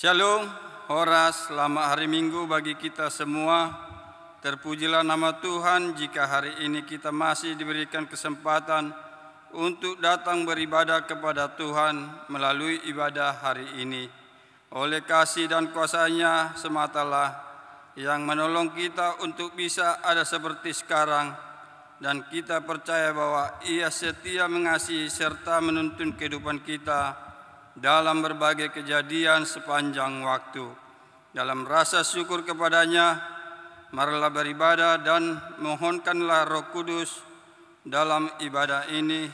Shalom, Horas, selamat hari Minggu bagi kita semua. Terpujilah nama Tuhan jika hari ini kita masih diberikan kesempatan untuk datang beribadah kepada Tuhan melalui ibadah hari ini. Oleh kasih dan kuasa-Nya sematalah yang menolong kita untuk bisa ada seperti sekarang, dan kita percaya bahwa Ia setia mengasihi serta menuntun kehidupan kita dalam berbagai kejadian sepanjang waktu. Dalam rasa syukur kepada-Nya, marilah beribadah dan mohonkanlah Roh Kudus dalam ibadah ini.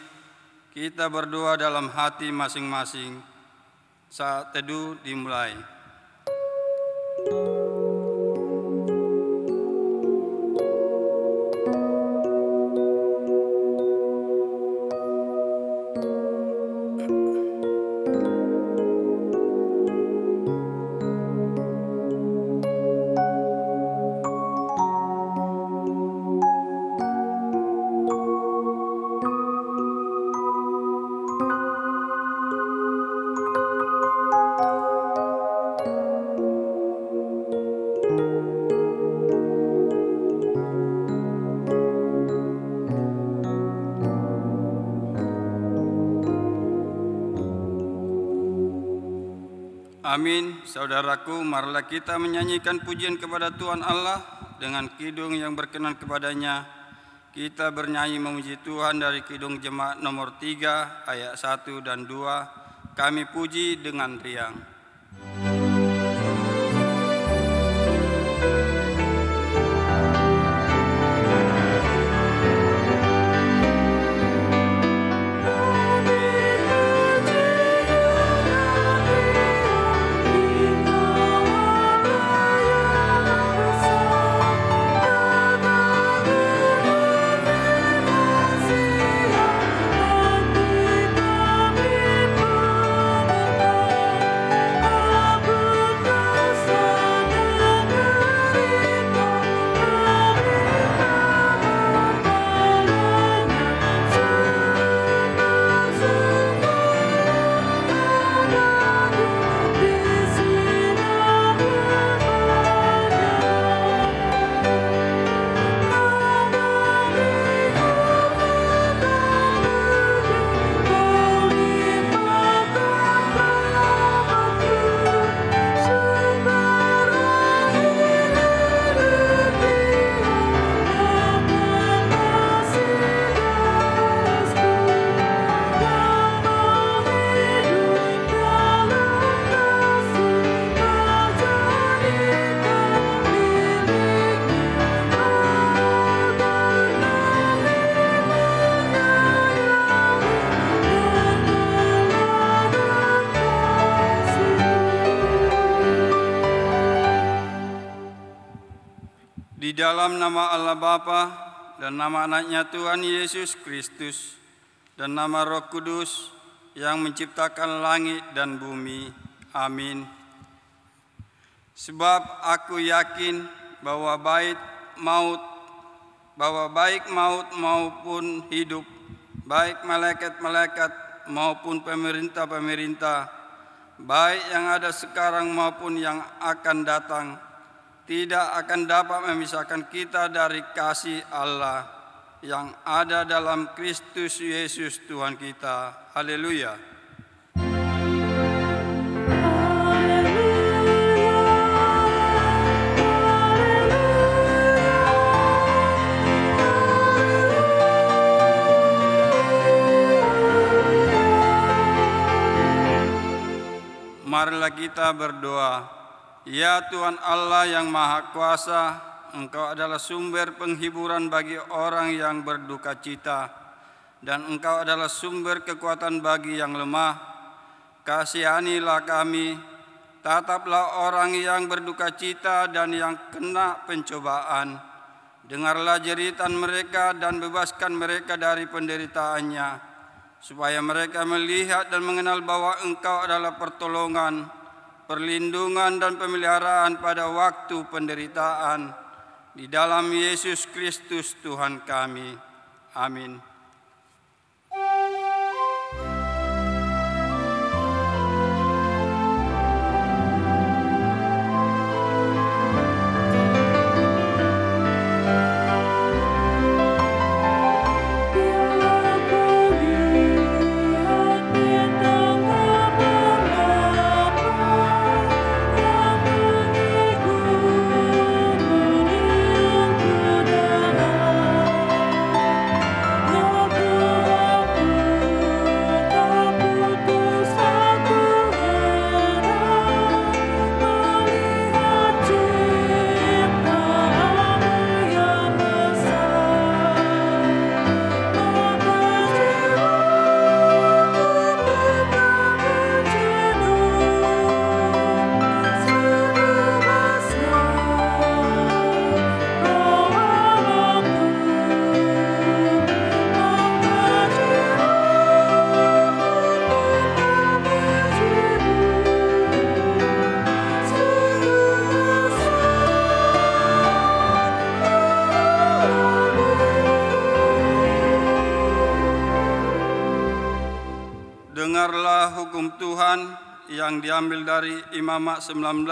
Kita berdoa dalam hati masing-masing. Saat teduh dimulai. Amin. Saudaraku, marilah kita menyanyikan pujian kepada Tuhan Allah dengan kidung yang berkenan kepada-Nya. Kita bernyanyi memuji Tuhan dari kidung jemaat nomor 3 ayat 1 dan 2. Kami puji dengan riang. Di dalam nama Allah Bapa dan nama Anak-Nya Tuhan Yesus Kristus dan nama Roh Kudus yang menciptakan langit dan bumi. Amin. Sebab aku yakin bahwa baik maut maupun hidup, baik malaikat-malaikat maupun pemerintah-pemerintah, baik yang ada sekarang maupun yang akan datang, tidak akan dapat memisahkan kita dari kasih Allah yang ada dalam Kristus Yesus Tuhan kita. Haleluya. Haleluya. marilah kita berdoa. Ya Tuhan Allah yang Maha Kuasa, Engkau adalah sumber penghiburan bagi orang yang berduka cita, dan Engkau adalah sumber kekuatan bagi yang lemah. Kasihanilah kami, tataplah orang yang berduka cita dan yang kena pencobaan. Dengarlah jeritan mereka dan bebaskan mereka dari penderitaannya, supaya mereka melihat dan mengenal bahwa Engkau adalah pertolongan, perlindungan dan pemeliharaan pada waktu penderitaan. Di dalam Yesus Kristus Tuhan kami. Amin. Dengarlah hukum Tuhan yang diambil dari Imamat 19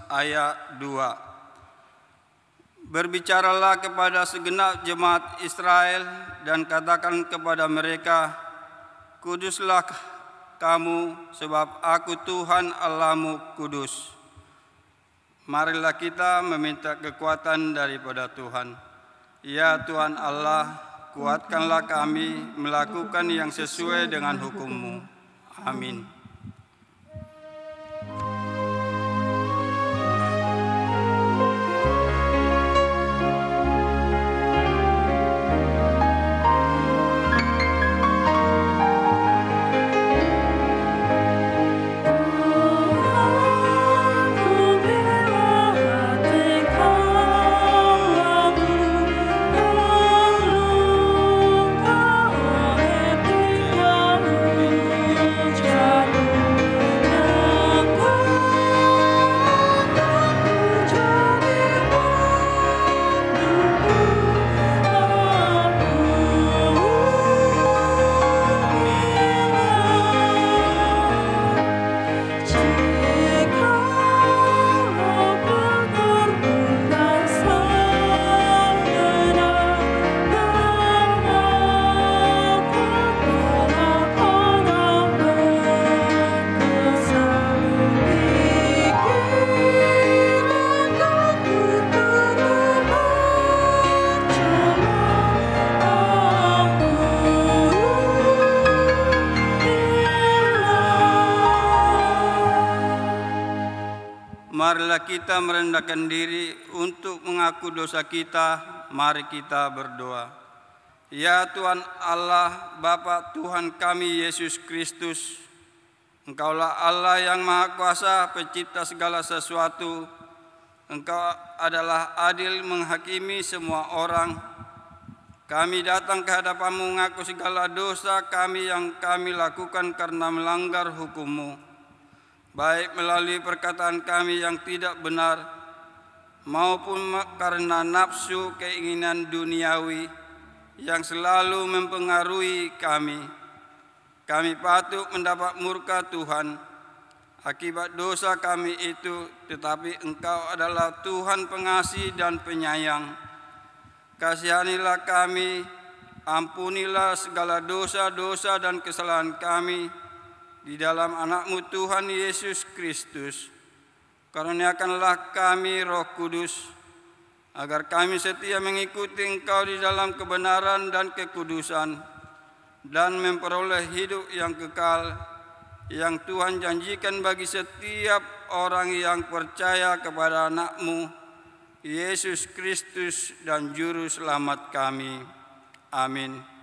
ayat 2. Berbicaralah kepada segenap jemaat Israel dan katakan kepada mereka, kuduslah kamu sebab aku Tuhan Allahmu kudus. Marilah kita meminta kekuatan daripada Tuhan. Ya Tuhan Allah, kuatkanlah kami melakukan yang sesuai dengan hukum-Mu. Amin. Marilah kita merendahkan diri untuk mengaku dosa kita. Mari kita berdoa. Ya Tuhan Allah, Bapa Tuhan kami Yesus Kristus, Engkaulah Allah yang Maha Kuasa, pencipta segala sesuatu. Engkau adalah adil menghakimi semua orang. Kami datang ke hadapan-Mu mengaku segala dosa kami yang kami lakukan karena melanggar hukum-Mu, baik melalui perkataan kami yang tidak benar, maupun karena nafsu keinginan duniawi yang selalu mempengaruhi kami. Kami patut mendapat murka Tuhan akibat dosa kami itu, tetapi Engkau adalah Tuhan pengasih dan penyayang. Kasihanilah kami, ampunilah segala dosa-dosa dan kesalahan kami di dalam anak-Mu Tuhan Yesus Kristus. Karuniakanlah kami Roh Kudus, agar kami setia mengikuti Engkau di dalam kebenaran dan kekudusan, dan memperoleh hidup yang kekal yang Tuhan janjikan bagi setiap orang yang percaya kepada anak-Mu, Yesus Kristus dan Juru Selamat kami. Amin.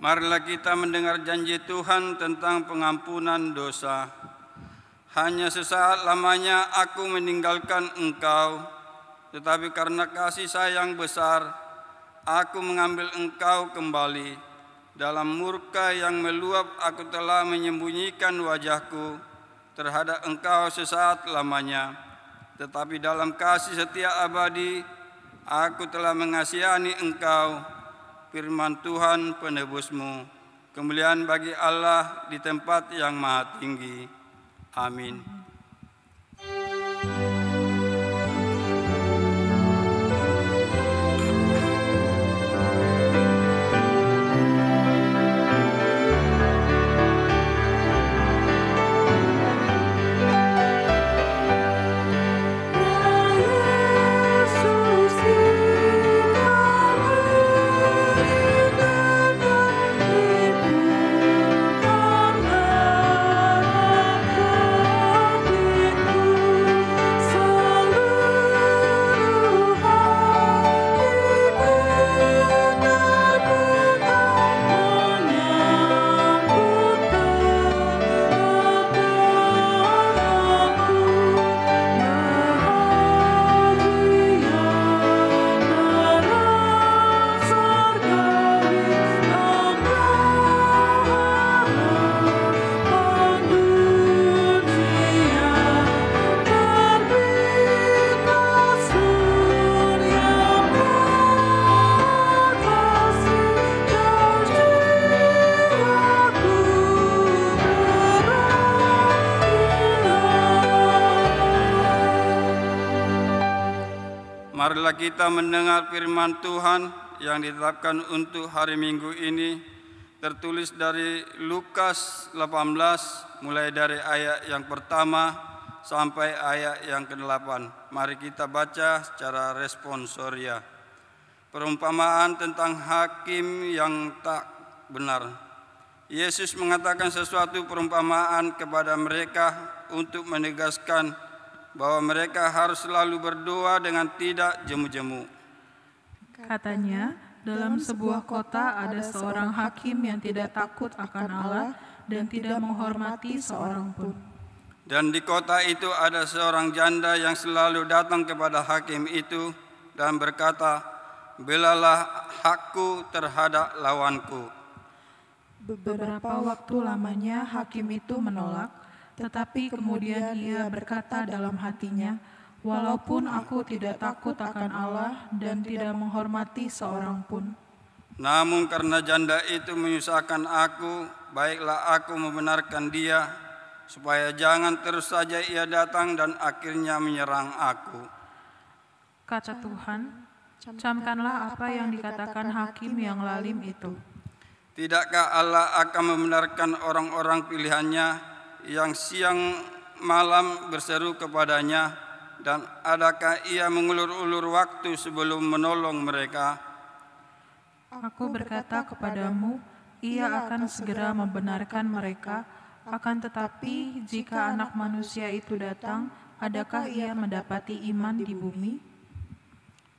Marilah kita mendengar janji Tuhan tentang pengampunan dosa. Hanya sesaat lamanya aku meninggalkan engkau, tetapi karena kasih sayang besar, aku mengambil engkau kembali. Dalam murka yang meluap aku telah menyembunyikan wajahku terhadap engkau sesaat lamanya. Tetapi dalam kasih setia abadi, aku telah mengasihani engkau. Firman Tuhan penebusmu. Kemuliaan bagi Allah di tempat yang maha tinggi. Amin. Marilah kita mendengar firman Tuhan yang ditetapkan untuk hari Minggu ini, tertulis dari Lukas 18, mulai dari ayat yang pertama sampai ayat yang ke-8. Mari kita baca secara responsoria. Perumpamaan tentang hakim yang tak benar. Yesus mengatakan sesuatu perumpamaan kepada mereka untuk menegaskan bahwa mereka harus selalu berdoa dengan tidak jemu-jemu. Katanya, dalam sebuah kota ada seorang hakim yang tidak takut akan Allah dan tidak menghormati seorang pun. Dan di kota itu ada seorang janda yang selalu datang kepada hakim itu dan berkata, "Belalah hakku terhadap lawanku." Beberapa waktu lamanya hakim itu menolak, tetapi kemudian ia berkata dalam hatinya, "Walaupun aku tidak takut akan Allah dan tidak menghormati seorang pun, namun karena janda itu menyusahkan aku, baiklah aku membenarkan dia, supaya jangan terus saja ia datang dan akhirnya menyerang aku." Kata Tuhan, camkanlah apa yang dikatakan hakim yang lalim itu. Tidakkah Allah akan membenarkan orang-orang pilihannya yang siang malam berseru kepadanya, dan adakah ia mengulur-ulur waktu sebelum menolong mereka? Aku berkata kepadamu, ia akan segera membenarkan mereka, akan tetapi jika Anak Manusia itu datang, adakah ia mendapati iman di bumi?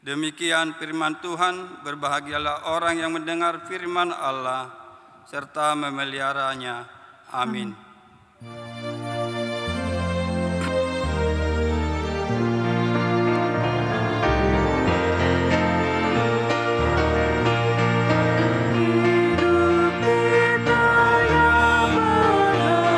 Demikian firman Tuhan. Berbahagialah orang yang mendengar firman Allah serta memeliharanya. Amin. Hidup kita yang benar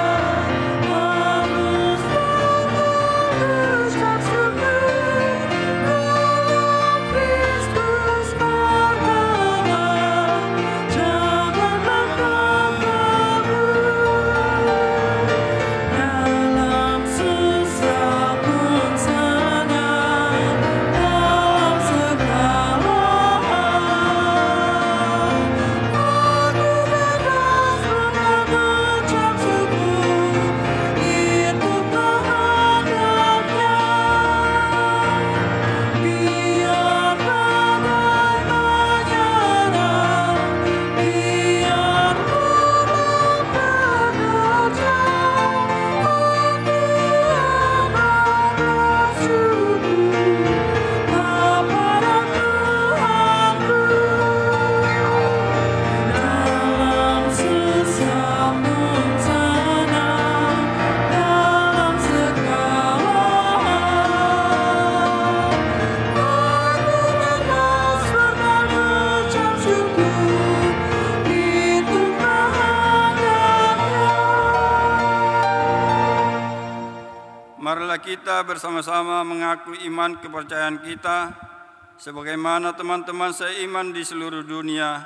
kita bersama-sama mengaku iman kepercayaan kita, sebagaimana teman-teman seiman di seluruh dunia,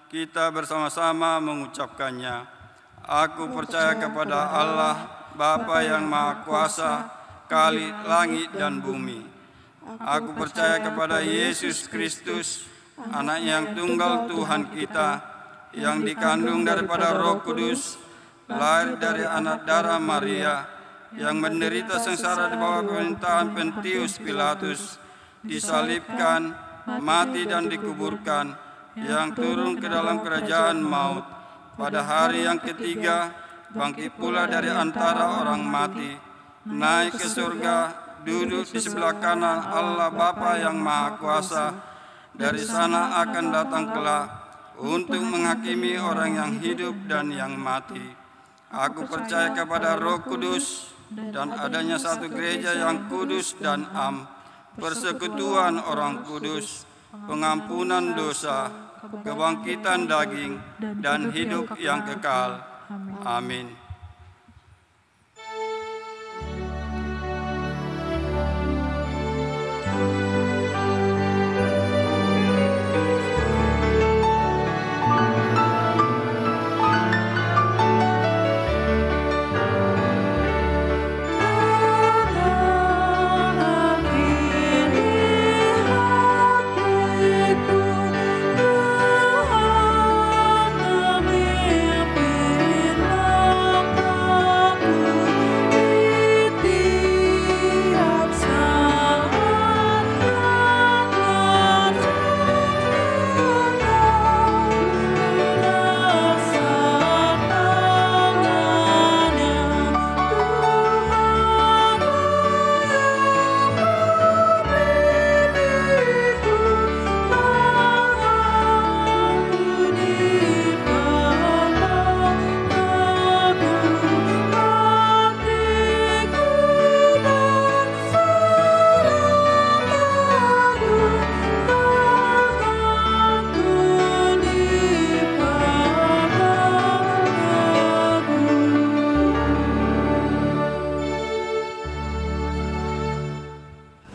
kita bersama-sama mengucapkannya. Aku percaya kepada Allah, Bapa yang Maha Kuasa, Kali langit dan bumi. Aku percaya kepada Yesus Kristus, Anak yang tunggal Tuhan kita, yang dikandung daripada Roh Kudus, lahir dari anak darah Maria, yang menderita sengsara di bawah pemerintahan Pontius Pilatus, disalibkan, mati dan dikuburkan, yang turun ke dalam kerajaan maut. Pada hari yang ketiga, bangkit pula dari antara orang mati, naik ke surga, duduk di sebelah kanan Allah Bapa yang Maha Kuasa. Dari sana akan datang kelak untuk menghakimi orang yang hidup dan yang mati. Aku percaya kepada Roh Kudus dan adanya satu gereja yang kudus dan am, persekutuan orang kudus, pengampunan dosa, kebangkitan daging, dan hidup yang kekal. Amin.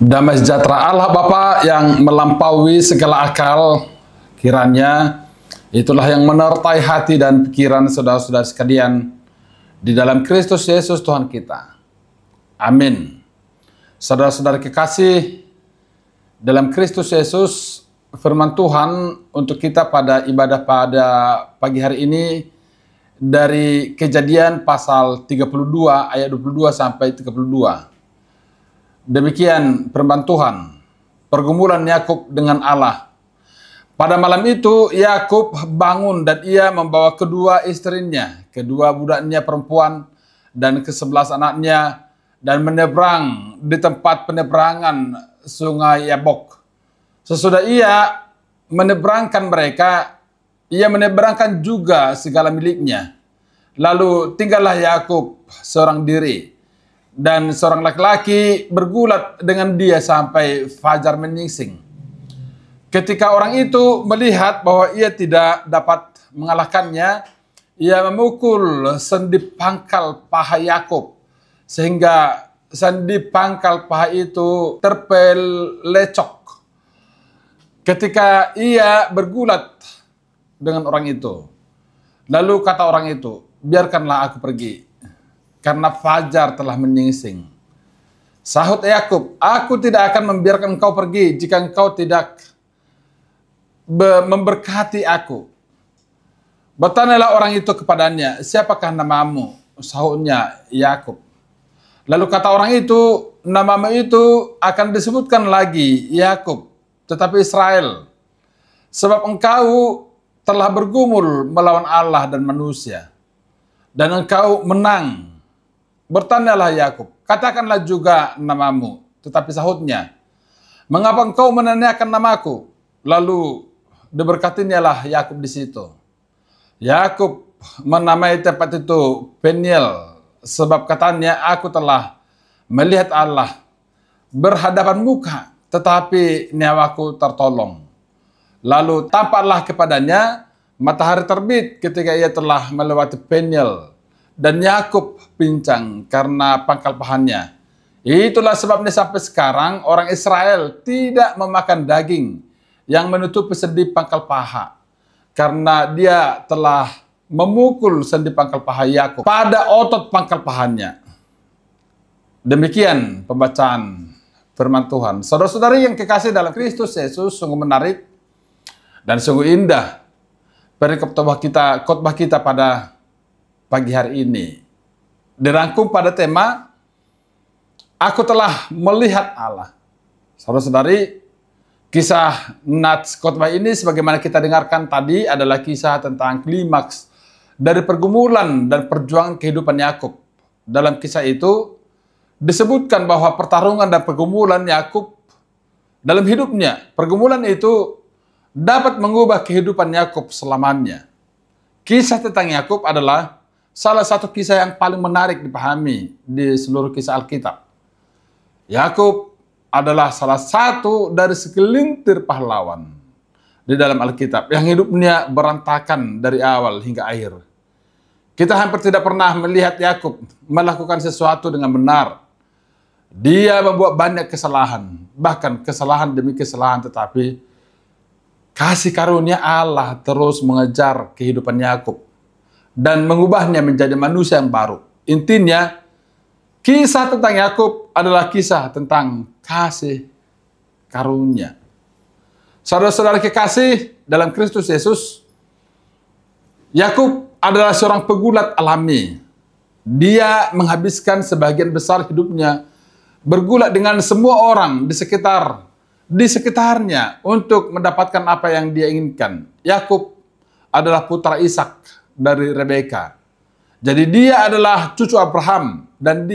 Damai sejahtera Allah Bapa yang melampaui segala akal, kiranya itulah yang menyertai hati dan pikiran saudara-saudara sekalian di dalam Kristus Yesus Tuhan kita. Amin. Saudara-saudara kekasih, dalam Kristus Yesus, firman Tuhan untuk kita pada ibadah pada pagi hari ini dari Kejadian pasal 32 ayat 22 sampai 32. Demikian firman Tuhan, pergumulan Yakub dengan Allah. Pada malam itu Yakub bangun dan ia membawa kedua istrinya, kedua budaknya perempuan dan ke-11 anaknya dan menyeberang di tempat penyeberangan sungai Yabok. Sesudah ia menyeberangkan mereka, ia menyeberangkan juga segala miliknya. Lalu tinggallah Yakub seorang diri. Dan seorang laki-laki bergulat dengan dia sampai fajar menyingsing. Ketika orang itu melihat bahwa ia tidak dapat mengalahkannya, ia memukul sendi pangkal paha Yakub, sehingga sendi pangkal paha itu terpelecok. Ketika ia bergulat dengan orang itu, lalu kata orang itu, biarkanlah aku pergi, karena fajar telah menyingsing. Sahut Yakub, aku tidak akan membiarkan engkau pergi jika engkau tidak memberkati aku. Bertanyalah orang itu kepadanya, siapakah namamu? Sahutnya, Yakub. Lalu kata orang itu, namamu itu akan disebutkan lagi Yakub, tetapi Israel, sebab engkau telah bergumul melawan Allah dan manusia, dan engkau menang. Bertanyalah Yakub, katakanlah juga namamu. Tetapi sahutnya, mengapa engkau menanyakan namaku? Lalu diberkatinyalah Yakub di situ. Yakub menamai tempat itu Peniel, sebab katanya, aku telah melihat Allah berhadapan muka, tetapi nyawaku tertolong. Lalu tampaklah kepadanya matahari terbit ketika ia telah melewati Peniel, dan Yakub pincang karena pangkal pahanya. Itulah sebabnya sampai sekarang orang Israel tidak memakan daging yang menutupi sendi pangkal paha, karena dia telah memukul sendi pangkal paha Yakub pada otot pangkal pahanya. Demikian pembacaan firman Tuhan. Saudara-saudari yang kekasih dalam Kristus Yesus, sungguh menarik dan sungguh indah perikop khotbah kita pada pagi hari ini. Dirangkum pada tema, Aku telah melihat Allah. Saudara-saudari, kisah nats khotbah ini sebagaimana kita dengarkan tadi adalah kisah tentang klimaks dari pergumulan dan perjuangan kehidupan Yakub. Dalam kisah itu disebutkan bahwa pertarungan dan pergumulan Yakub dalam hidupnya, pergumulan itu dapat mengubah kehidupan Yakub selamanya. Kisah tentang Yakub adalah salah satu kisah yang paling menarik dipahami di seluruh kisah Alkitab. Yakub adalah salah satu dari segelintir pahlawan di dalam Alkitab yang hidupnya berantakan dari awal hingga akhir. Kita hampir tidak pernah melihat Yakub melakukan sesuatu dengan benar. Dia membuat banyak kesalahan, bahkan kesalahan demi kesalahan, tetapi kasih karunia Allah terus mengejar kehidupan Yakub dan mengubahnya menjadi manusia yang baru. Intinya, kisah tentang Yakub adalah kisah tentang kasih karunia. Saudara-saudara kekasih dalam Kristus Yesus, Yakub adalah seorang pegulat alami. Dia menghabiskan sebagian besar hidupnya bergulat dengan semua orang di sekitarnya untuk mendapatkan apa yang dia inginkan. Yakub adalah putra Ishak dari Rebeka. Jadi dia adalah cucu Abraham, dan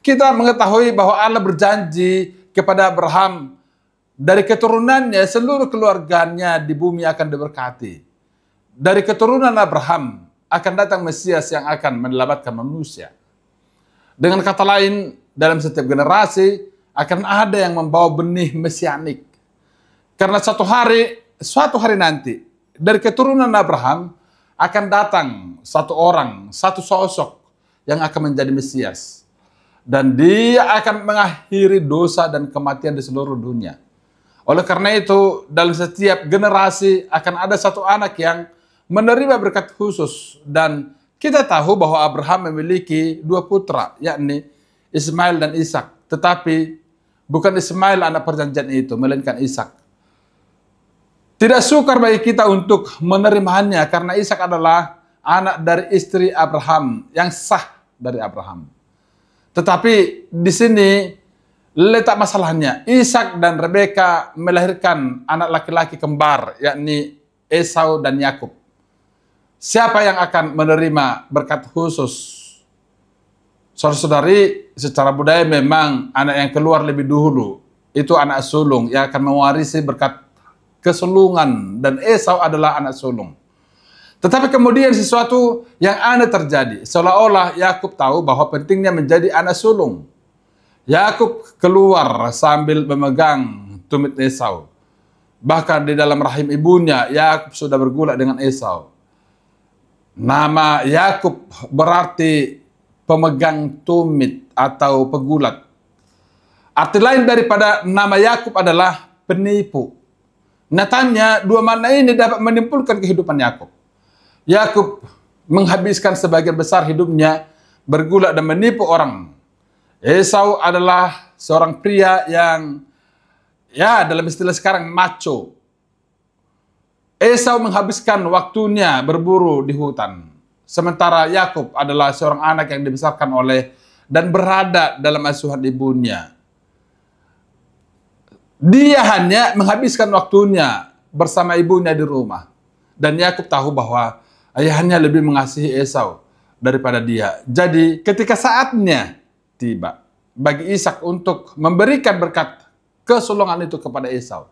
kita mengetahui bahwa Allah berjanji kepada Abraham, dari keturunannya seluruh keluarganya di bumi akan diberkati. Dari keturunan Abraham akan datang Mesias yang akan menyelamatkan manusia. Dengan kata lain, dalam setiap generasi akan ada yang membawa benih mesianik. Karena suatu hari nanti, dari keturunan Abraham akan datang satu orang, satu sosok yang akan menjadi Mesias. Dan dia akan mengakhiri dosa dan kematian di seluruh dunia. Oleh karena itu, dalam setiap generasi akan ada satu anak yang menerima berkat khusus. Dan kita tahu bahwa Abraham memiliki dua putra, yakni Ismail dan Ishak. Tetapi bukan Ismail anak perjanjian itu, melainkan Ishak. Tidak sukar bagi kita untuk menerimanya karena Ishak adalah anak dari istri Abraham yang sah dari Abraham. Tetapi di sini letak masalahnya. Ishak dan Rebeka melahirkan anak laki-laki kembar, yakni Esau dan Yakub. Siapa yang akan menerima berkat khusus? Saudara-saudari, secara budaya memang anak yang keluar lebih dulu itu anak sulung yang akan mewarisi berkat kesulungan, dan Esau adalah anak sulung. Tetapi kemudian sesuatu yang aneh terjadi, seolah-olah Yakub tahu bahwa pentingnya menjadi anak sulung. Yakub keluar sambil memegang tumit Esau. Bahkan di dalam rahim ibunya, Yakub sudah bergulat dengan Esau. Nama Yakub berarti pemegang tumit atau pegulat. Arti lain daripada nama Yakub adalah penipu. Nyatanya dua makna ini dapat menyimpulkan kehidupan Yakub. Yakub menghabiskan sebagian besar hidupnya bergulat dan menipu orang. Esau adalah seorang pria yang, dalam istilah sekarang, macho. Esau menghabiskan waktunya berburu di hutan. Sementara Yakub adalah seorang anak yang dibesarkan oleh dan berada dalam asuhan ibunya. Dia hanya menghabiskan waktunya bersama ibunya di rumah. Dan Yakub tahu bahwa ayahnya lebih mengasihi Esau daripada dia. Jadi ketika saatnya tiba bagi Ishak untuk memberikan berkat kesulungan itu kepada Esau,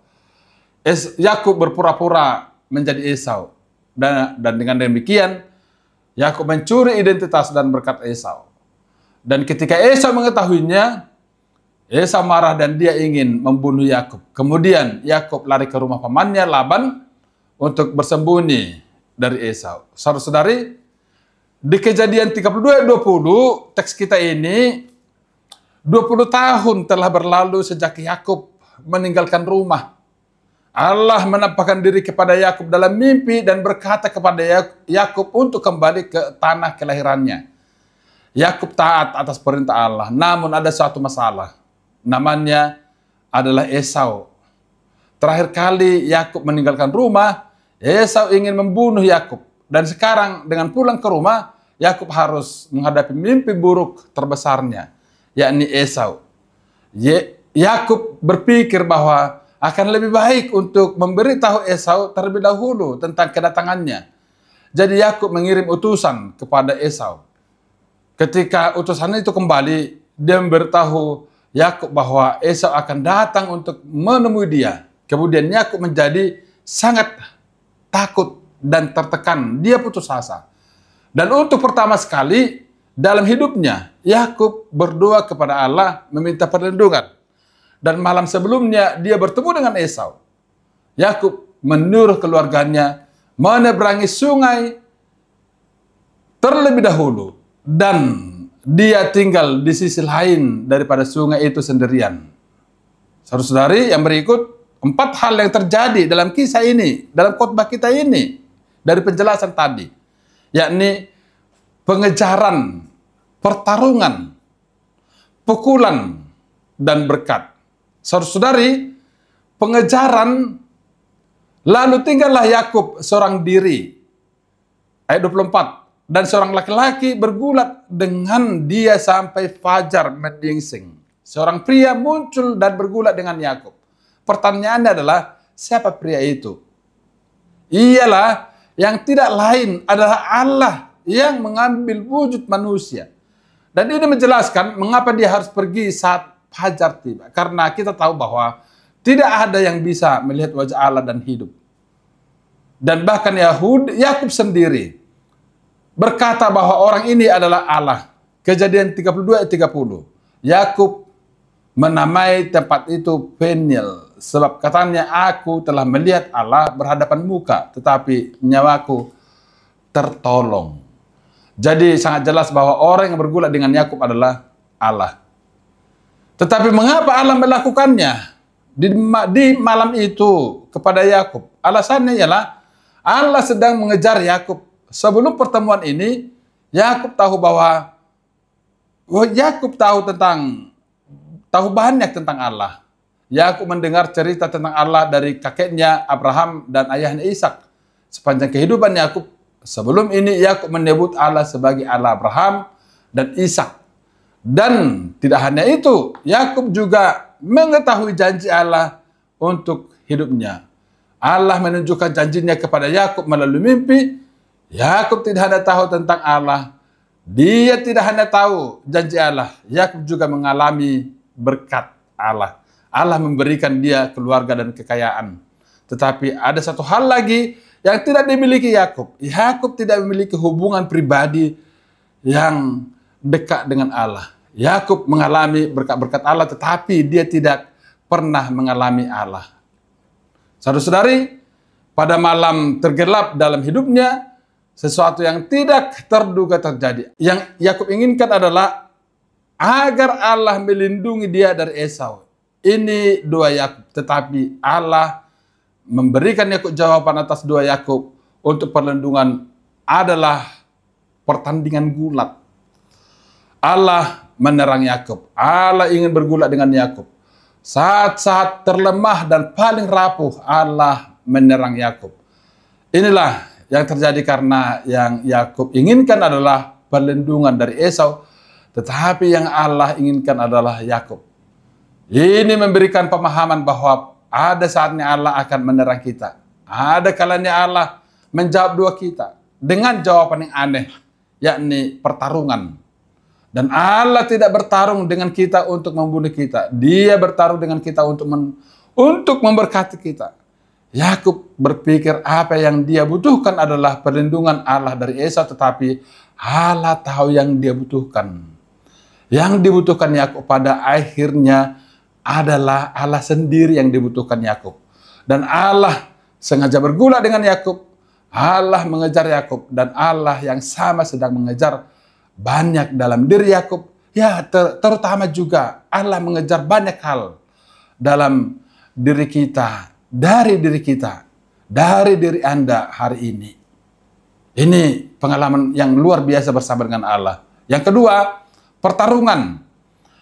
Yakub berpura-pura menjadi Esau. Dan dengan demikian, Yakub mencuri identitas dan berkat Esau. Dan ketika Esau mengetahuinya, Esau marah dan dia ingin membunuh Yakub. Kemudian Yakub lari ke rumah pamannya Laban untuk bersembunyi dari Esau. Saudara-saudari, di Kejadian 32:20 teks kita ini 20 tahun telah berlalu sejak Yakub meninggalkan rumah. Allah menampakkan diri kepada Yakub dalam mimpi dan berkata kepada Yakub untuk kembali ke tanah kelahirannya. Yakub taat atas perintah Allah, namun ada suatu masalah. Namanya adalah Esau. Terakhir kali Yakub meninggalkan rumah, Esau ingin membunuh Yakub. Dan sekarang dengan pulang ke rumah, Yakub harus menghadapi mimpi buruk terbesarnya, yakni Esau. Yakub berpikir bahwa akan lebih baik untuk memberitahu Esau terlebih dahulu tentang kedatangannya. Jadi Yakub mengirim utusan kepada Esau. Ketika utusan itu kembali, dia memberitahu Yakub bahwa Esau akan datang untuk menemui dia. Kemudian Yakub menjadi sangat takut dan tertekan. Dia putus asa. Dan untuk pertama sekali dalam hidupnya, Yakub berdoa kepada Allah meminta perlindungan. Dan malam sebelumnya dia bertemu dengan Esau. Yakub menyuruh keluarganya menyeberangi sungai terlebih dahulu. Dan dia tinggal di sisi lain daripada sungai itu sendirian. Saudara-saudari yang berikut, 4 hal yang terjadi dalam kisah ini, dalam khotbah kita ini, dari penjelasan tadi. Yakni pengejaran, pertarungan, pukulan, dan berkat. Saudara-saudari, pengejaran, lalu tinggallah Yakub seorang diri. Ayat 24. Dan seorang laki-laki bergulat dengan dia sampai fajar menyingsing. Seorang pria muncul dan bergulat dengan Yakub. Pertanyaannya adalah, siapa pria itu? Ialah yang tidak lain adalah Allah yang mengambil wujud manusia. Dan ini menjelaskan mengapa dia harus pergi saat fajar tiba. Karena kita tahu bahwa tidak ada yang bisa melihat wajah Allah dan hidup. Dan bahkan Yakub sendiri berkata bahwa orang ini adalah Allah. Kejadian 32 ayat 30. Yakub menamai tempat itu Peniel. Sebab katanya, aku telah melihat Allah berhadapan muka, tetapi nyawaku tertolong. Jadi sangat jelas bahwa orang yang bergulat dengan Yakub adalah Allah. Tetapi mengapa Allah melakukannya di malam itu kepada Yakub? Alasannya ialah Allah sedang mengejar Yakub. Sebelum pertemuan ini, Yakub tahu bahwa Yakub tahu banyak tentang Allah. Yakub mendengar cerita tentang Allah dari kakeknya Abraham dan ayahnya Ishak. Sepanjang kehidupan Yakub, sebelum ini Yakub menyebut Allah sebagai Allah Abraham dan Ishak. Dan tidak hanya itu, Yakub juga mengetahui janji Allah untuk hidupnya. Allah menunjukkan janjinya kepada Yakub melalui mimpi. Yakub tidak hanya tahu tentang Allah, dia tidak hanya tahu janji Allah, Yakub juga mengalami berkat Allah. Allah memberikan dia keluarga dan kekayaan. Tetapi ada satu hal lagi yang tidak dimiliki Yakub. Yakub tidak memiliki hubungan pribadi yang dekat dengan Allah. Yakub mengalami berkat-berkat Allah, tetapi dia tidak pernah mengalami Allah. Saudara-saudari, pada malam tergelap dalam hidupnya, sesuatu yang tidak terduga terjadi. Yang Yakub inginkan adalah agar Allah melindungi dia dari Esau. Ini doa Yakub, tetapi Allah memberikan Yakub jawaban atas doa Yakub untuk perlindungan adalah pertandingan gulat. Allah menerang Yakub. Allah ingin bergulat dengan Yakub. Saat-saat terlemah dan paling rapuh, Allah menyerang Yakub. Inilah yang terjadi karena yang Yakub inginkan adalah perlindungan dari Esau, tetapi yang Allah inginkan adalah Yakub. Ini memberikan pemahaman bahwa ada saatnya Allah akan menyerang kita. Ada kalanya Allah menjawab doa kita dengan jawaban yang aneh, yakni pertarungan. Dan Allah tidak bertarung dengan kita untuk membunuh kita. Dia bertarung dengan kita untuk memberkati kita. Yakub berpikir apa yang dia butuhkan adalah perlindungan Allah dari Esau, tetapi Allah tahu yang dia butuhkan. Yang dibutuhkan Yakub pada akhirnya adalah Allah sendiri yang dibutuhkan Yakub. Dan Allah sengaja bergulat dengan Yakub. Allah mengejar Yakub, dan Allah yang sama sedang mengejar banyak dalam diri Yakub ya terutama juga Allah mengejar banyak hal dalam diri kita, dari diri kita, dari diri Anda hari ini. Ini pengalaman yang luar biasa bersama dengan Allah. Yang kedua, pertarungan.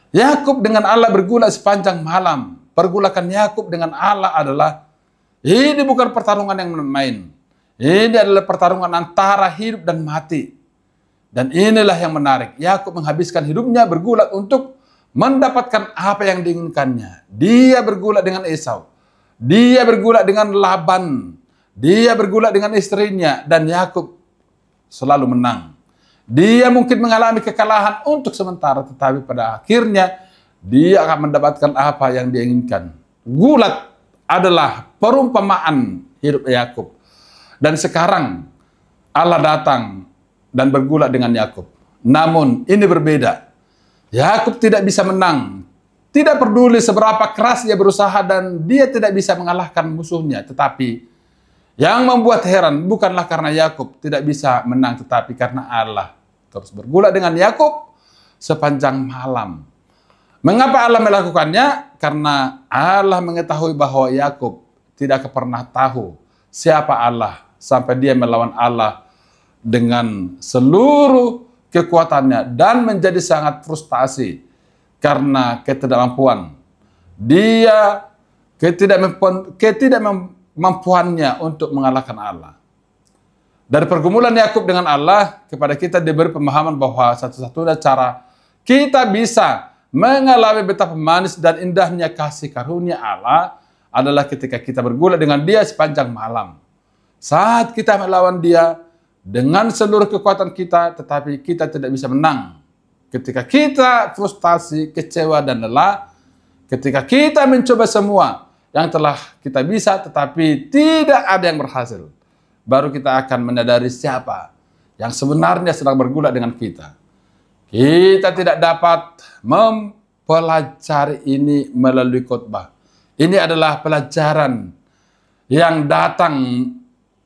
Yakub dengan Allah bergulat sepanjang malam. Pergulakan Yakub dengan Allah adalah, ini bukan pertarungan yang main. Ini adalah pertarungan antara hidup dan mati. Dan inilah yang menarik. Yakub menghabiskan hidupnya bergulat untuk mendapatkan apa yang diinginkannya. Dia bergulat dengan Esau. Dia bergulat dengan Laban. Dia bergulat dengan istrinya. Dan Yakub selalu menang. Dia mungkin mengalami kekalahan untuk sementara, tetapi pada akhirnya dia akan mendapatkan apa yang dia inginkan. Gulat adalah perumpamaan hidup Yakub. Dan sekarang Allah datang dan bergulat dengan Yakub. Namun ini berbeda. Yakub tidak bisa menang. Tidak peduli seberapa keras dia berusaha dan dia tidak bisa mengalahkan musuhnya. Tetapi yang membuat heran bukanlah karena Yakub tidak bisa menang, tetapi karena Allah terus bergulat dengan Yakub sepanjang malam. Mengapa Allah melakukannya? Karena Allah mengetahui bahwa Yakub tidak pernah tahu siapa Allah sampai dia melawan Allah dengan seluruh kekuatannya dan menjadi sangat frustasi karena ketidakmampuan. Dia ketidakmampuannya untuk mengalahkan Allah. Dari pergumulan Yakub dengan Allah, kepada kita diberi pemahaman bahwa satu-satunya cara kita bisa mengalami betapa manis dan indahnya kasih karunia Allah adalah ketika kita bergulat dengan Dia sepanjang malam. Saat kita melawan Dia dengan seluruh kekuatan kita, tetapi kita tidak bisa menang. Ketika kita frustasi, kecewa, dan lelah, ketika kita mencoba semua yang telah kita bisa, tetapi tidak ada yang berhasil, baru kita akan menyadari siapa yang sebenarnya sedang bergulat dengan kita. Kita tidak dapat mempelajari ini melalui khotbah. Ini adalah pelajaran yang datang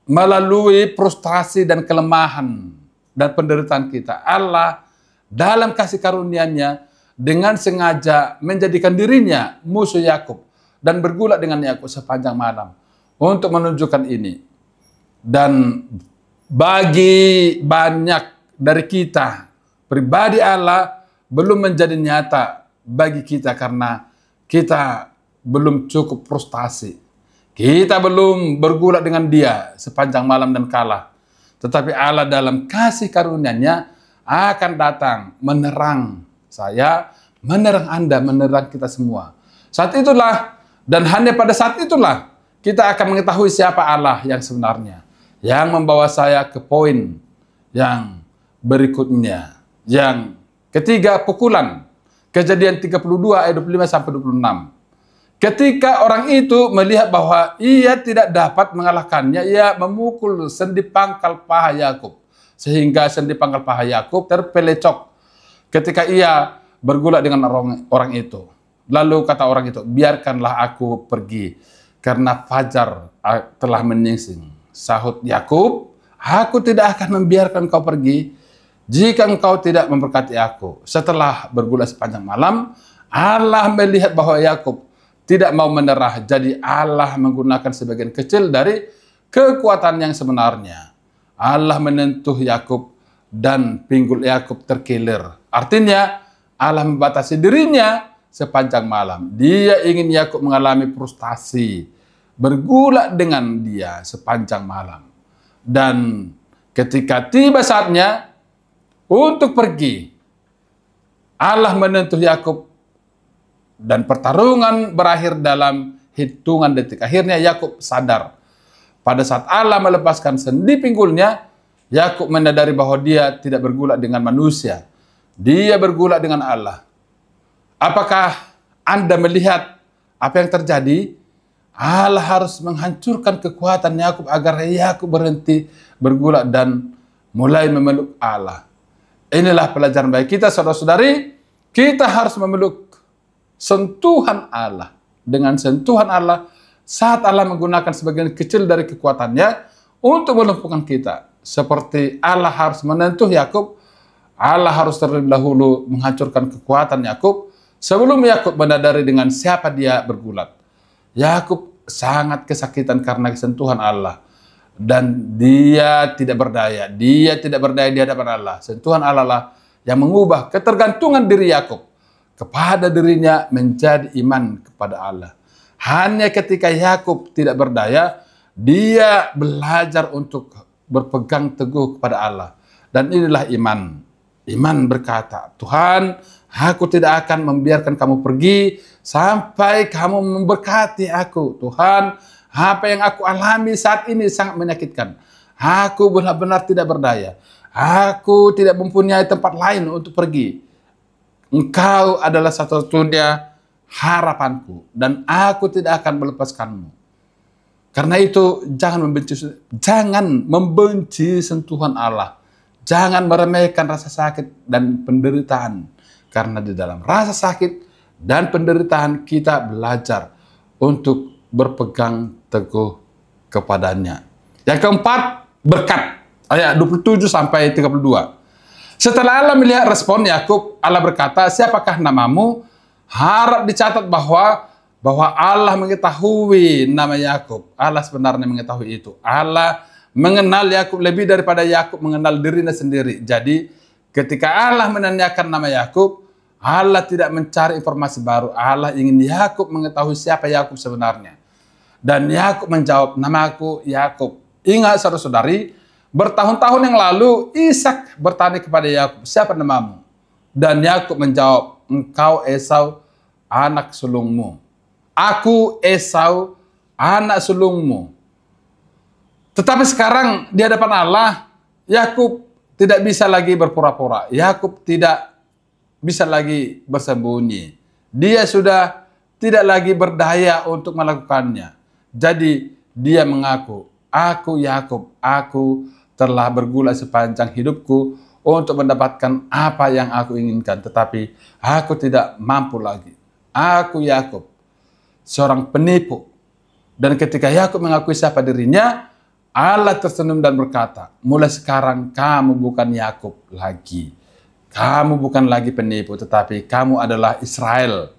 melalui frustasi dan kelemahan dan penderitaan kita. Allah dalam kasih karunia-Nya dengan sengaja menjadikan dirinya musuh Yakub dan bergulat dengan Yakub sepanjang malam untuk menunjukkan ini. Dan bagi banyak dari kita, pribadi Allah belum menjadi nyata bagi kita karena kita belum cukup frustasi. Kita belum bergulat dengan Dia sepanjang malam dan kalah. Tetapi Allah dalam kasih karunia-Nya akan datang menerang saya, menerang Anda, menerang kita semua. Saat itulah, dan hanya pada saat itulah, kita akan mengetahui siapa Allah yang sebenarnya. Yang membawa saya ke poin yang berikutnya. Yang ketiga, pukulan. Kejadian 32 ayat 25 sampai 26. Ketika orang itu melihat bahwa ia tidak dapat mengalahkannya, ia memukul sendi pangkal paha Yakub. Sehingga sendi pangkal paha Yakub terpelecok ketika ia bergulat dengan orang itu. Lalu kata orang itu, biarkanlah aku pergi karena fajar telah menyingsing. Sahut Yakub, aku tidak akan membiarkan kau pergi jika engkau tidak memberkati aku. Setelah bergulat sepanjang malam, Allah melihat bahwa Yakub tidak mau menyerah. Jadi Allah menggunakan sebagian kecil dari kekuatan yang sebenarnya. Allah menyentuh Yakub dan pinggul Yakub terkilir. Artinya Allah membatasi dirinya sepanjang malam. Dia ingin Yakub mengalami frustasi, bergulat dengan dia sepanjang malam. Dan ketika tiba saatnya untuk pergi, Allah menyentuh Yakub dan pertarungan berakhir dalam hitungan detik. Akhirnya Yakub sadar. Pada saat Allah melepaskan sendi pinggulnya, Yakub menyadari bahwa dia tidak bergulat dengan manusia. Dia bergulat dengan Allah. Apakah Anda melihat apa yang terjadi? Allah harus menghancurkan kekuatan Yakub agar Yakub berhenti bergulat dan mulai memeluk Allah. Inilah pelajaran bagi kita, saudara-saudari. Kita harus memeluk sentuhan Allah. Dengan sentuhan Allah, saat Allah menggunakan sebagian kecil dari kekuatannya untuk melumpuhkan kita. Seperti Allah harus menyentuh Yakub Allah harus terlebih dahulu menghancurkan kekuatan Yakub sebelum Yakub menyadari dengan siapa dia bergulat. Yakub sangat kesakitan karena kesentuhan Allah. Dan dia tidak berdaya. Dia tidak berdaya di hadapan Allah. Sentuhan Allah lah yang mengubah ketergantungan diri Yakub kepada dirinya menjadi iman kepada Allah. Hanya ketika Yakub tidak berdaya, dia belajar untuk berpegang teguh kepada Allah. Dan inilah iman. Iman berkata, Tuhan, aku tidak akan membiarkan kamu pergi sampai kamu memberkati aku. Tuhan, apa yang aku alami saat ini sangat menyakitkan. Aku benar-benar tidak berdaya. Aku tidak mempunyai tempat lain untuk pergi. Engkau adalah satu-satunya harapanku dan aku tidak akan melepaskanmu. Karena itu jangan membenci sentuhan Allah. Jangan meremehkan rasa sakit dan penderitaan. Karena di dalam rasa sakit dan penderitaan kita belajar untuk berpegang teguh kepadanya. Yang keempat, berkat. Ayat 27 sampai 32. Setelah Allah melihat respon Yakub, Allah berkata, siapakah namamu? Harap dicatat bahwa Allah mengetahui nama Yakub. Allah sebenarnya mengetahui itu. Allah mengenal Yakub lebih daripada Yakub mengenal dirinya sendiri. Jadi ketika Allah menanyakan nama Yakub, Allah tidak mencari informasi baru. Allah ingin Yakub mengetahui siapa Yakub sebenarnya. Dan Yakub menjawab, namaku Yakub. Ingat saudara-saudari, bertahun-tahun yang lalu Ishak bertanya kepada Yakub, siapa namamu? Dan Yakub menjawab, engkau Esau, anak sulungmu. Aku Esau, anak sulungmu. Tetapi sekarang di hadapan Allah, Yakub tidak bisa lagi berpura-pura. Yakub tidak bisa lagi bersembunyi. Dia sudah tidak lagi berdaya untuk melakukannya. Jadi dia mengaku, aku Yakub, aku telah bergulat sepanjang hidupku untuk mendapatkan apa yang aku inginkan, tetapi aku tidak mampu lagi. Aku Yakub, seorang penipu. Dan ketika Yakub mengakui siapa dirinya, Allah tersenyum dan berkata, mulai sekarang kamu bukan Yakub lagi. Kamu bukan lagi penipu, tetapi kamu adalah Israel.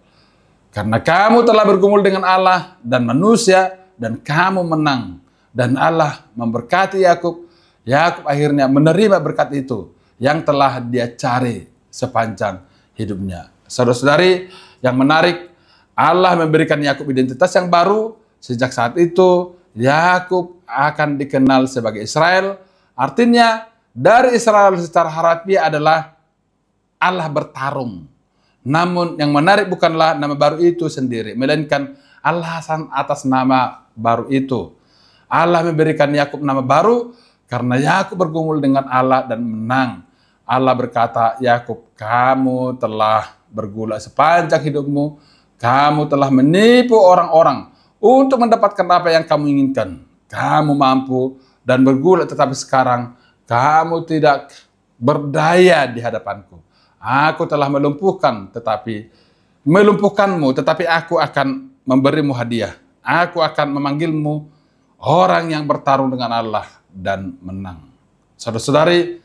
Karena kamu telah bergumul dengan Allah dan manusia, dan kamu menang. Dan Allah memberkati Yakub. Yakub akhirnya menerima berkat itu yang telah dia cari sepanjang hidupnya. Saudara-saudari, yang menarik, Allah memberikan Yakub identitas yang baru. Sejak saat itu, Yakub akan dikenal sebagai Israel. Artinya, dari Israel secara harfiah adalah Allah bertarung. Namun yang menarik bukanlah nama baru itu sendiri, melainkan alasan atas nama baru itu. Allah memberikan Yakub nama baru karena Yakub bergumul dengan Allah dan menang. Allah berkata, Yakub, kamu telah bergulat sepanjang hidupmu. Kamu telah menipu orang-orang untuk mendapatkan apa yang kamu inginkan. Kamu mampu dan bergulat, tetapi sekarang kamu tidak berdaya di hadapanku. Aku telah melumpuhkanmu, tetapi aku akan memberimu hadiah. Aku akan memanggilmu orang yang bertarung dengan Allah dan menang. Saudara-saudari,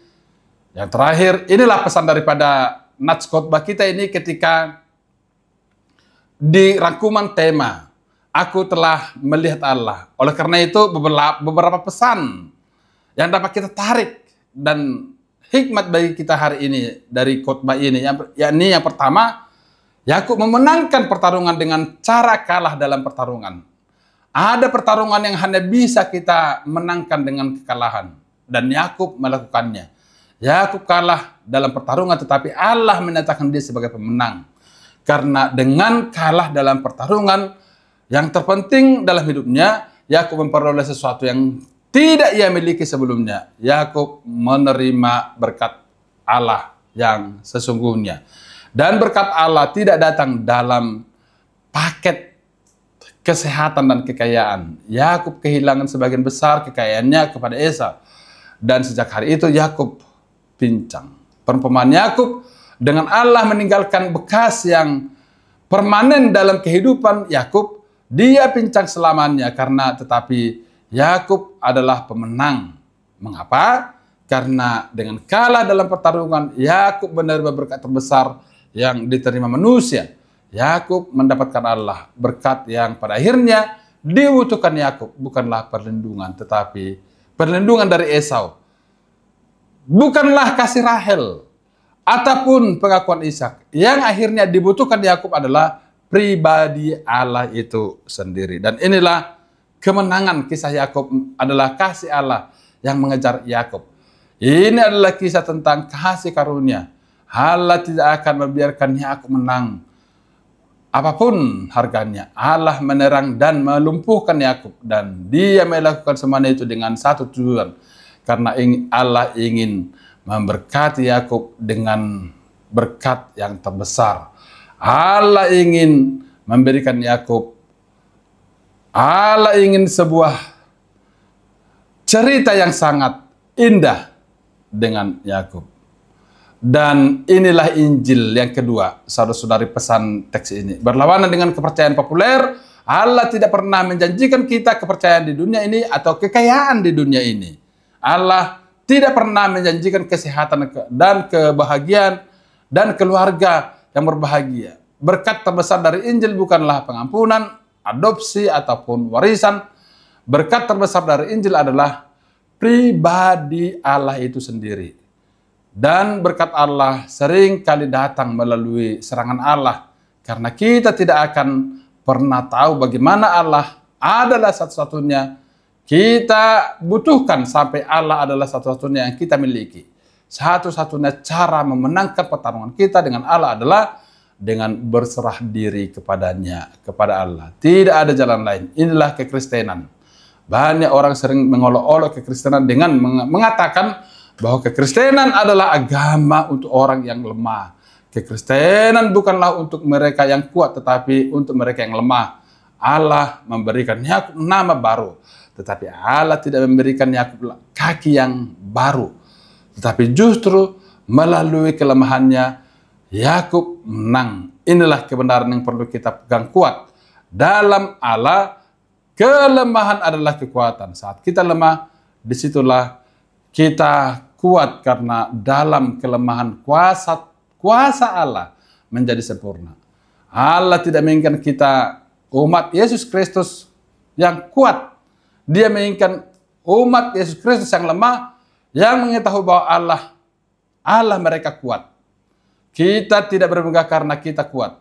yang terakhir, inilah pesan daripada nats khotbah kita ini ketika di rangkuman tema, aku telah melihat Allah. Oleh karena itu, beberapa pesan yang dapat kita tarik dan hikmat bagi kita hari ini dari khotbah ini. Yakni yang pertama, Yakub memenangkan pertarungan dengan cara kalah dalam pertarungan. Ada pertarungan yang hanya bisa kita menangkan dengan kekalahan. Dan Yakub melakukannya. Yakub kalah dalam pertarungan, tetapi Allah menyatakan dia sebagai pemenang. Karena dengan kalah dalam pertarungan, yang terpenting dalam hidupnya, Yakub memperoleh sesuatu yang tidak ia miliki sebelumnya. Yakub menerima berkat Allah yang sesungguhnya. Dan berkat Allah tidak datang dalam paket kesehatan dan kekayaan. Yakub kehilangan sebagian besar kekayaannya kepada Esau. Dan sejak hari itu Yakub pincang. Perumpamaan Yakub dengan Allah meninggalkan bekas yang permanen dalam kehidupan Yakub. Dia pincang selamanya tetapi Yakub adalah pemenang. Mengapa? karena dengan kalah dalam pertarungan, Yakub menerima berkat terbesar yang diterima manusia. Yakub mendapatkan Allah, berkat yang pada akhirnya dibutuhkan Yakub bukanlah perlindungan, tetapi perlindungan dari Esau. Bukanlah kasih Rahel ataupun pengakuan Ishak. Yang akhirnya dibutuhkan Yakub adalah pribadi Allah itu sendiri. Dan inilah kemenangan kisah Yakub, adalah kasih Allah yang mengejar Yakub. Ini adalah kisah tentang kasih karunia. Allah tidak akan membiarkan Yakub menang apapun harganya. Allah menerang dan melumpuhkan Yakub, dan dia melakukan semuanya itu dengan satu tujuan, karena Allah ingin memberkati Yakub dengan berkat yang terbesar. Allah ingin memberikan Yakub, Allah ingin sebuah cerita yang sangat indah dengan Yakub. Dan inilah Injil yang kedua, saudara-saudari, pesan teks ini. Berlawanan dengan kepercayaan populer, Allah tidak pernah menjanjikan kita kepercayaan di dunia ini atau kekayaan di dunia ini. Allah tidak pernah menjanjikan kesehatan dan kebahagiaan dan keluarga yang berbahagia. Berkat terbesar dari Injil bukanlah pengampunan, adopsi, ataupun warisan. Berkat terbesar dari Injil adalah pribadi Allah itu sendiri. Dan berkat Allah sering kali datang melalui serangan Allah, karena kita tidak akan pernah tahu bagaimana Allah adalah satu-satunya kita butuhkan, sampai Allah adalah satu-satunya yang kita miliki. Satu-satunya cara memenangkan pertarungan kita dengan Allah adalah dengan berserah diri kepadanya, kepada Allah. Tidak ada jalan lain. Inilah kekristenan. Banyak orang sering mengolok-olok kekristenan dengan mengatakan bahwa kekristenan adalah agama untuk orang yang lemah. Kekristenan bukanlah untuk mereka yang kuat, tetapi untuk mereka yang lemah. Allah memberikan Yakub nama baru, tetapi Allah tidak memberikan Yakub kaki yang baru. Tetapi justru melalui kelemahannya, Yakub menang. Inilah kebenaran yang perlu kita pegang kuat. Dalam Allah, kelemahan adalah kekuatan. Saat kita lemah, disitulah kita kuat, karena dalam kelemahan kuasa Allah menjadi sempurna. Allah tidak menginginkan kita umat Yesus Kristus yang kuat. Dia menginginkan umat Yesus Kristus yang lemah, yang mengetahui bahwa Allah mereka kuat. Kita tidak bermegah karena kita kuat,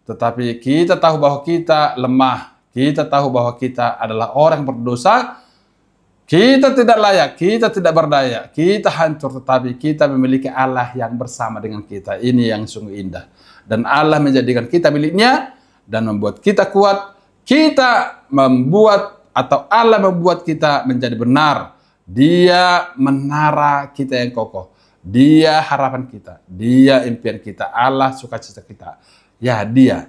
tetapi kita tahu bahwa kita lemah. Kita tahu bahwa kita adalah orang berdosa. Kita tidak layak, kita tidak berdaya, kita hancur, tetapi kita memiliki Allah yang bersama dengan kita. Ini yang sungguh indah. Dan Allah menjadikan kita miliknya dan membuat kita kuat. Kita membuat, atau Allah membuat kita menjadi benar. Dia menara kita yang kokoh. Dia harapan kita. Dia impian kita. Allah sukacita kita. Ya, Dia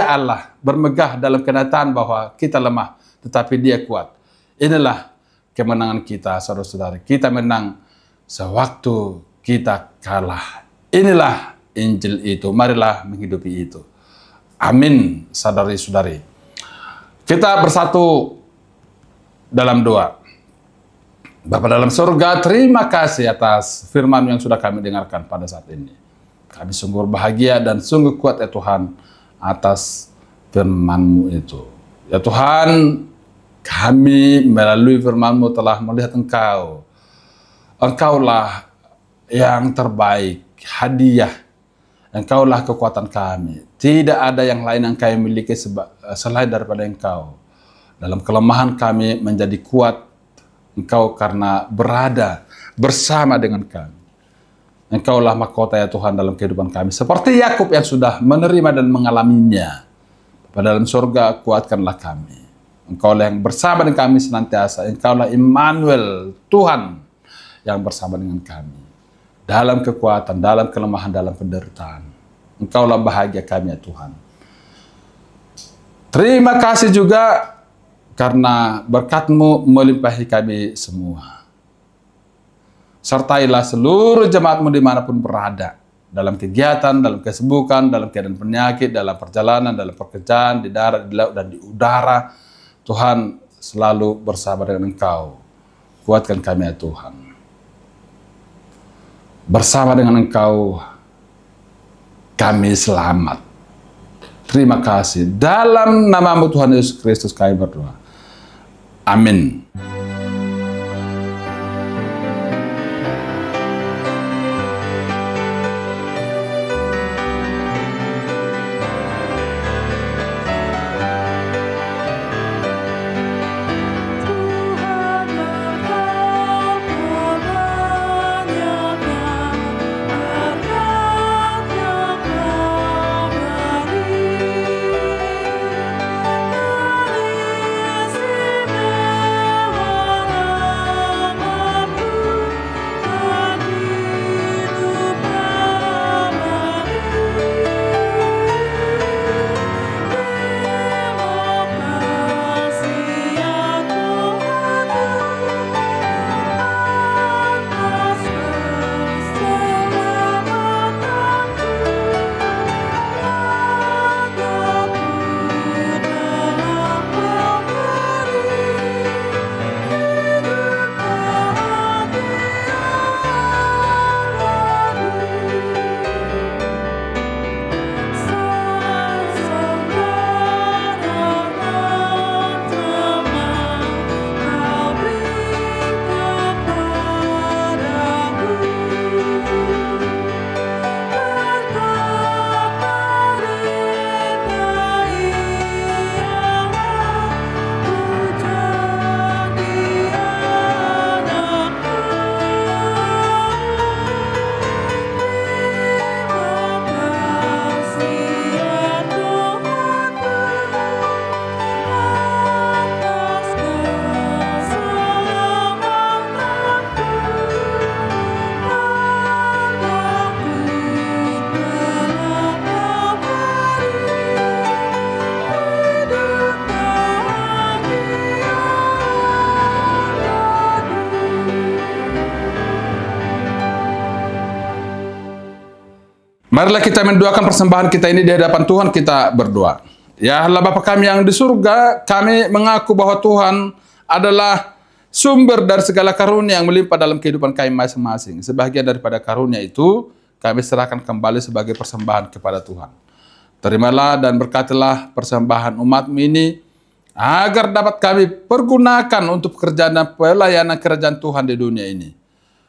Allah bermegah dalam kenyataan bahwa kita lemah, tetapi Dia kuat. Inilah kemenangan kita, saudara-saudari. Kita menang sewaktu kita kalah. Inilah Injil itu. Marilah menghidupi itu. Amin, saudari-saudari. Kita bersatu dalam doa. Bapa dalam surga, terima kasih atas firman yang sudah kami dengarkan pada saat ini. Kami sungguh bahagia dan sungguh kuat ya Tuhan atas firman-Mu itu. Ya Tuhan, kami melalui firman-Mu telah melihat Engkau. Engkaulah yang terbaik, hadiah. Engkaulah kekuatan kami. Tidak ada yang lain yang kami miliki selain daripada Engkau. Dalam kelemahan kami menjadi kuat Engkau karena berada bersama dengan kami. Engkaulah mahkota ya Tuhan dalam kehidupan kami. Seperti Yakub yang sudah menerima dan mengalaminya. Pada dalam surga kuatkanlah kami. Engkaulah yang bersama dengan kami senantiasa. Engkaulah Immanuel, Tuhan yang bersama dengan kami. Dalam kekuatan, dalam kelemahan, dalam penderitaan. Engkaulah bahagia kami ya Tuhan. Terima kasih juga karena berkat-Mu melimpahi kami semua. Sertailah seluruh jemaat-Mu dimanapun berada. Dalam kegiatan, dalam kesibukan, dalam keadaan penyakit, dalam perjalanan, dalam pekerjaan, di darat, di laut, dan di udara. Tuhan selalu bersama dengan Engkau. Kuatkan kami ya Tuhan. bersama dengan Engkau kami selamat. Terima kasih. Dalam nama-Mu Tuhan Yesus Kristus kami berdoa. Amin. Marilah kita mendoakan persembahan kita ini di hadapan Tuhan, kita berdoa. Ya Allah Bapa kami yang di surga, kami mengaku bahwa Tuhan adalah sumber dari segala karunia yang melimpah dalam kehidupan kami masing-masing. Sebahagian daripada karunia itu, kami serahkan kembali sebagai persembahan kepada Tuhan. Terimalah dan berkatilah persembahan umat-Mu ini, agar dapat kami pergunakan untuk pekerjaan dan pelayanan kerajaan Tuhan di dunia ini.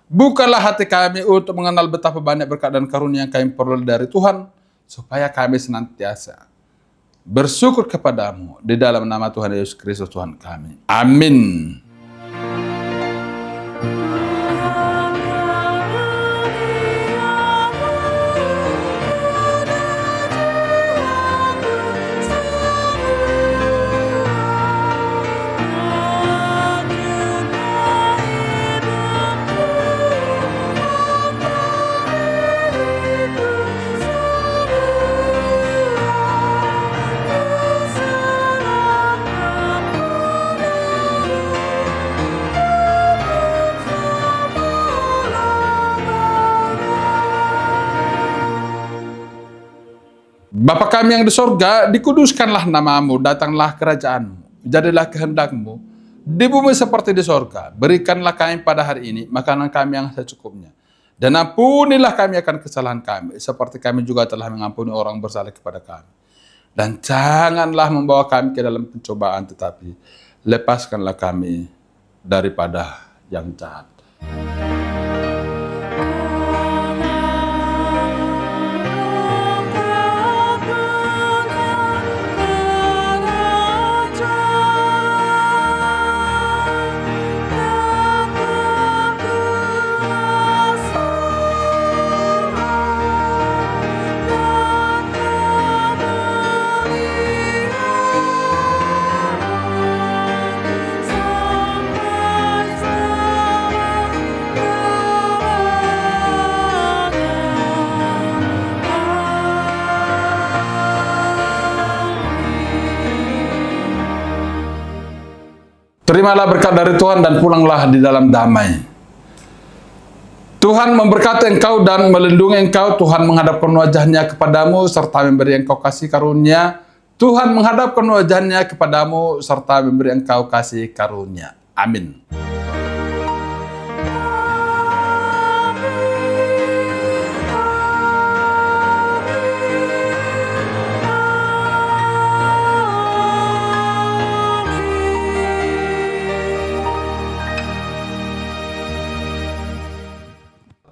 Bukalah hati kami untuk mengenal betapa banyak berkat dan karunia yang kami peroleh dari Tuhan, supaya kami senantiasa bersyukur kepadamu di dalam nama Tuhan Yesus Kristus Tuhan kami. Amin. Bapa kami yang di sorga, dikuduskanlah nama-Mu, datanglah kerajaan-Mu, jadilah kehendak-Mu, di bumi seperti di sorga. Berikanlah kami pada hari ini makanan kami yang secukupnya. Dan ampunilah kami akan kesalahan kami, seperti kami juga telah mengampuni orang bersalah kepada kami. Dan janganlah membawa kami ke dalam pencobaan, tetapi lepaskanlah kami daripada yang jahat. Terimalah berkat dari Tuhan dan pulanglah di dalam damai. Tuhan memberkati engkau dan melindungi engkau. Tuhan menghadapkan wajahnya kepadamu serta memberi engkau kasih karunia. Tuhan menghadapkan wajahnya kepadamu serta memberi engkau kasih karunia. Amin.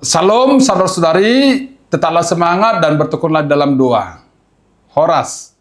Salam saudara-saudari, tetaplah semangat dan bertekunlah dalam doa. Horas.